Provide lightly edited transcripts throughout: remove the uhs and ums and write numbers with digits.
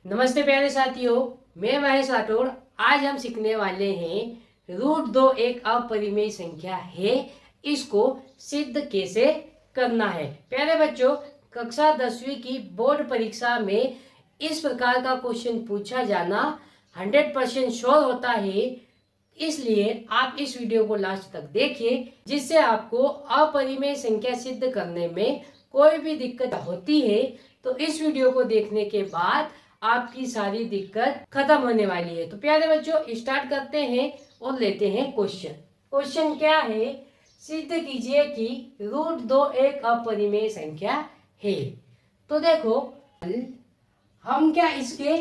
नमस्ते प्यारे साथियों, मैं महेश राठौड़। आज हम सीखने वाले हैं √2 एक अपरिमेय संख्या है, इसको सिद्ध कैसे करना है। प्यारे बच्चों, कक्षा 10वीं की बोर्ड परीक्षा में इस प्रकार का क्वेश्चन पूछा जाना 100% श्योर होता है। इसलिए आप इस वीडियो को लास्ट तक देखिए, जिससे आपको अपरिमेय संख्या सिद्ध करने में कोई भी दिक्कत होती है तो इस वीडियो को देखने के बाद आपकी सारी दिक्कत खत्म होने वाली है। तो प्यारे बच्चों, स्टार्ट करते हैं और लेते हैं क्वेश्चन। क्वेश्चन क्या है? सिद्ध कीजिए कि √2 एक अपरिमेय संख्या है। तो देखो, हम क्या इसके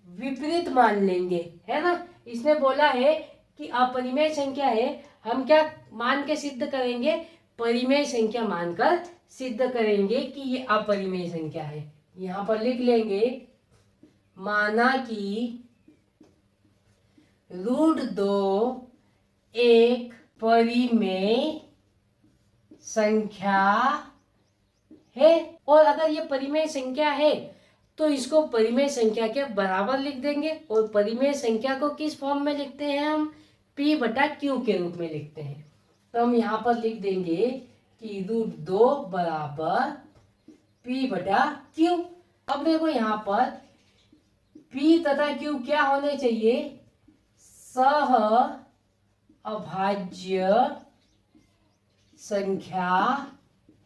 विपरीत मान लेंगे, है ना। इसने बोला है कि अपरिमेय संख्या है, हम क्या मान के सिद्ध करेंगे? परिमेय संख्या मानकर सिद्ध करेंगे कि ये अपरिमेय संख्या है। यहाँ पर लिख लेंगे, माना कि √2 एक परिमेय संख्या है। और अगर ये परिमेय संख्या है तो इसको परिमेय संख्या के बराबर लिख देंगे। और परिमेय संख्या को किस फॉर्म में लिखते हैं? हम P/Q के रूप में लिखते हैं। तो हम यहाँ पर लिख देंगे कि √2 बराबर P/Q। अब देखो, यहाँ पर P तथा Q क्या होने चाहिए? सह अभाज्य संख्या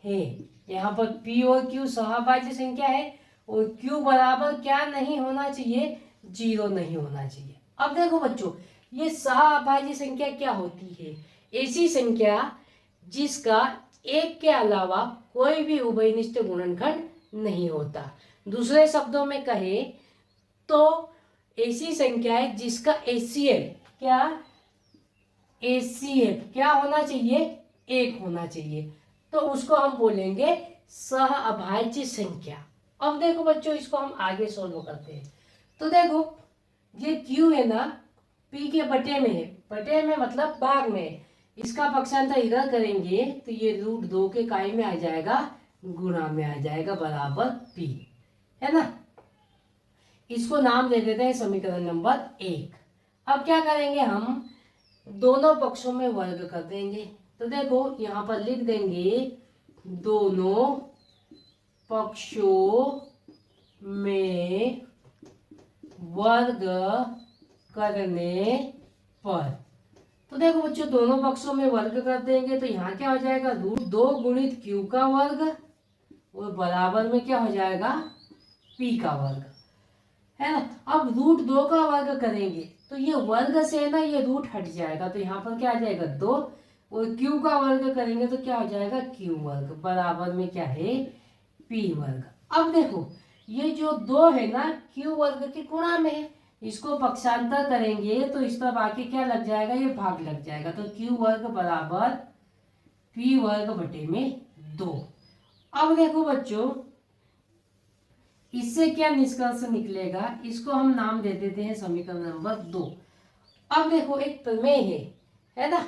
है। यहाँ पर P और Q सहअभाज्य संख्या है और Q बराबर क्या नहीं होना चाहिए? 0 नहीं होना चाहिए। अब देखो बच्चों, ये सहअभाज्य संख्या क्या होती है? ऐसी संख्या जिसका एक के अलावा कोई भी उभयनिष्ठ गुणनखंड नहीं होता। दूसरे शब्दों में कहे तो ऐसी संख्या है जिसका HCF क्या होना चाहिए? 1 होना चाहिए। तो उसको हम बोलेंगे सहअभाज्य संख्या। अब देखो बच्चों, इसको हम आगे सोल्व करते हैं। तो देखो, ये Q है ना, P के बटे में है। बटे में मतलब भाग में है। इसका पक्षांतर इधर करेंगे तो ये √2 के काय में आ जाएगा, गुणा में आ जाएगा, बराबर P, है ना। इसको नाम दे देते हैं समीकरण नंबर 1। अब क्या करेंगे? हम दोनों पक्षों में वर्ग कर देंगे। तो देखो, यहाँ पर लिख देंगे दोनों पक्षों में वर्ग करने पर। तो देखो बच्चों, दोनों पक्षों में वर्ग कर देंगे तो यहाँ क्या हो जाएगा? √2 गुणित Q का वर्ग और बराबर में क्या हो जाएगा? P का वर्ग, है ना। अब √2 का वर्ग करेंगे तो ये वर्ग से है ना, ये रूट हट जाएगा तो यहाँ पर क्या आ जाएगा? 2। और Q का वर्ग करेंगे तो क्या हो जाएगा? Q वर्ग, बराबर में क्या है? P वर्ग। अब देखो, ये जो 2 है ना, Q वर्ग के गुणा में है। इसको पक्षांतर करेंगे तो इस तरफ आके क्या लग जाएगा? ये भाग लग जाएगा। तो Q वर्ग बराबर P वर्ग बटे में 2। अब देखो बच्चों, इससे क्या निष्कर्ष निकलेगा? इसको हम नाम दे देते हैं समीकरण नंबर 2। अब देखो, एक प्रमेय है ना,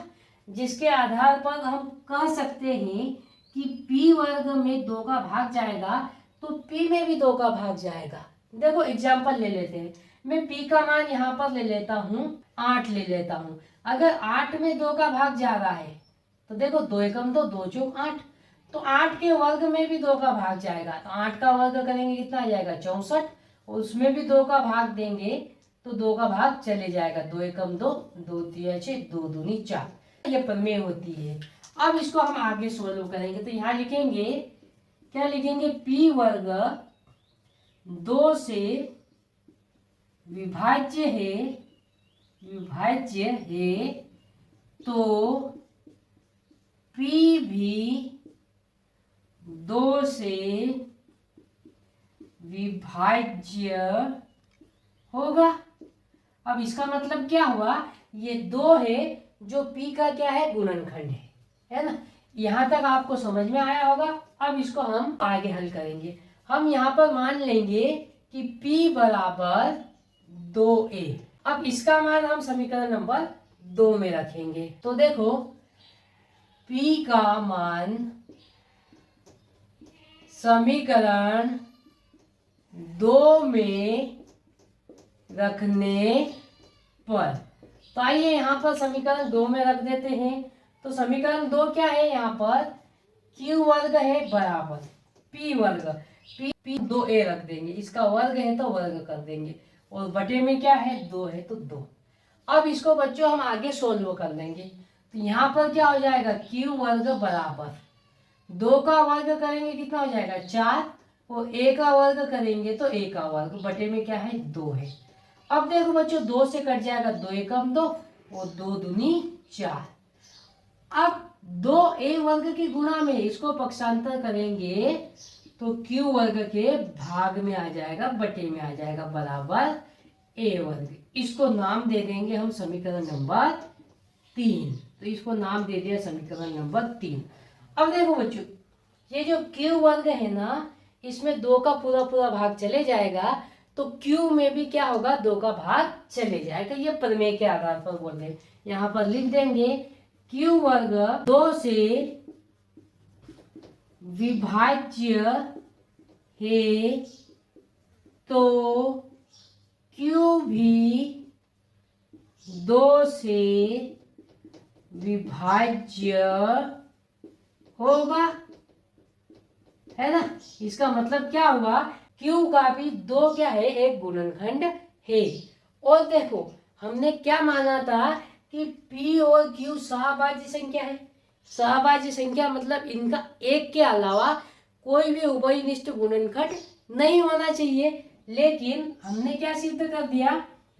जिसके आधार पर हम कह सकते हैं कि P वर्ग में 2 का भाग जाएगा तो P में भी 2 का भाग जाएगा। देखो, एग्जाम्पल ले लेते हैं। मैं P का मान यहाँ पर ले लेता हूँ, 8 ले लेता हूँ। अगर 8 में 2 का भाग जा रहा है तो देखो, 2 एकम 2, 2 चौक 8। तो 8 के वर्ग में भी 2 का भाग जाएगा। तो 8 का वर्ग करेंगे कितना आ जाएगा? 64। और उसमें भी 2 का भाग देंगे तो 2 का भाग चले जाएगा। 2 एकम 2, 2 तिया 6, 2 दूनी 4। ये प्रमेय होती है। अब इसको हम आगे सोल्व करेंगे तो यहाँ लिखेंगे, क्या लिखेंगे? P वर्ग 2 से विभाज्य है तो P भी 2 से विभाज्य होगा। अब इसका मतलब क्या हुआ? ये 2 है जो P का क्या है? गुणनखंड है ना। यहाँ तक आपको समझ में आया होगा। अब इसको हम आगे हल करेंगे। हम यहाँ पर मान लेंगे कि P बराबर 2a। अब इसका मान हम समीकरण नंबर 2 में रखेंगे। तो देखो, P का मान समीकरण 2 में रखने पर। तो आइए यहाँ पर समीकरण 2 में रख देते हैं। तो समीकरण 2 क्या है, यहाँ पर क्यू वर्ग है बराबर पी वर्ग, पी 2a रख देंगे, इसका वर्ग है तो वर्ग कर देंगे, और बटे में क्या है 2 है तो 2। अब इसको बच्चों हम आगे सोल्व कर लेंगे। तो यहाँ पर क्या हो जाएगा, क्यू वर्ग बराबर 2 का वर्ग करेंगे कितना हो जाएगा 4, और a का वर्ग करेंगे तो a का वर्ग, बटे में क्या है 2 है। अब देखो बच्चों 2 से कट जाएगा 2 एकम 2 और 2 दूनी 4। अब 2a वर्ग की गुणा में इसको पक्षांतर करेंगे तो q वर्ग के भाग में आ जाएगा, बटे में आ जाएगा, बराबर a वर्ग। इसको नाम दे देंगे हम समीकरण नंबर 3। तो इसको नाम दे दिया समीकरण नंबर 3। अब देखो बच्चों ये जो q वर्ग है ना, इसमें 2 का पूरा पूरा भाग चले जाएगा, तो q में भी क्या होगा 2 का भाग चले जाएगा। ये प्रमेय के आधार पर बोल रहे हैं। यहाँ पर लिख देंगे q वर्ग 2 से विभाज्य है तो q भी 2 से विभाज्य होगा, है ना। इसका मतलब क्या हुआ, q का भी 2 क्या है, एक गुणनखंड है। और देखो हमने क्या माना था कि p और q सहभाज्य संख्या है। सहभाज्य संख्या मतलब इनका एक के अलावा कोई भी उभयनिष्ठ गुणनखंड नहीं होना चाहिए। लेकिन हमने क्या सिद्ध कर दिया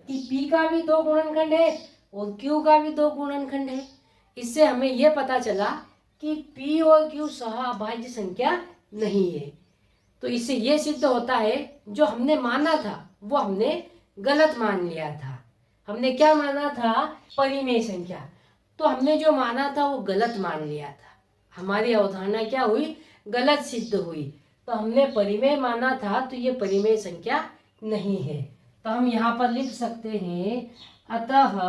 कि p का भी 2 गुणनखंड है और q का भी 2 गुणनखंड है। इससे हमें यह पता चला कि p और q सहभाज्य संख्या नहीं है। तो इससे यह सिद्ध होता है जो हमने माना था वो हमने गलत मान लिया था। हमने क्या माना था, परिमेय संख्या, तो हमने जो माना था वो गलत मान लिया था। हमारी अवधारणा क्या हुई, गलत सिद्ध हुई। तो हमने परिमेय माना था तो ये परिमेय संख्या नहीं है। तो हम यहाँ पर लिख सकते हैं अतः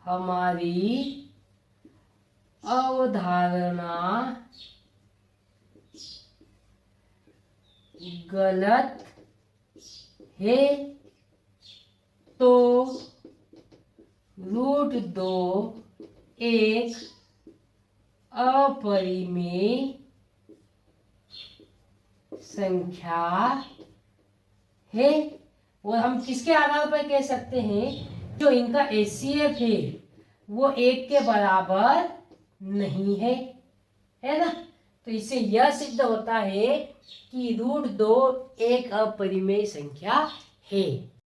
हमारी अवधारणा गलत है, तो √2 एक अपरिमेय संख्या है। और हम किसके आधार पर कह सकते हैं, जो इनका HCF है वो 1 के बराबर नहीं है, है ना। तो इससे यह सिद्ध होता है कि √2 एक अपरिमेय संख्या है।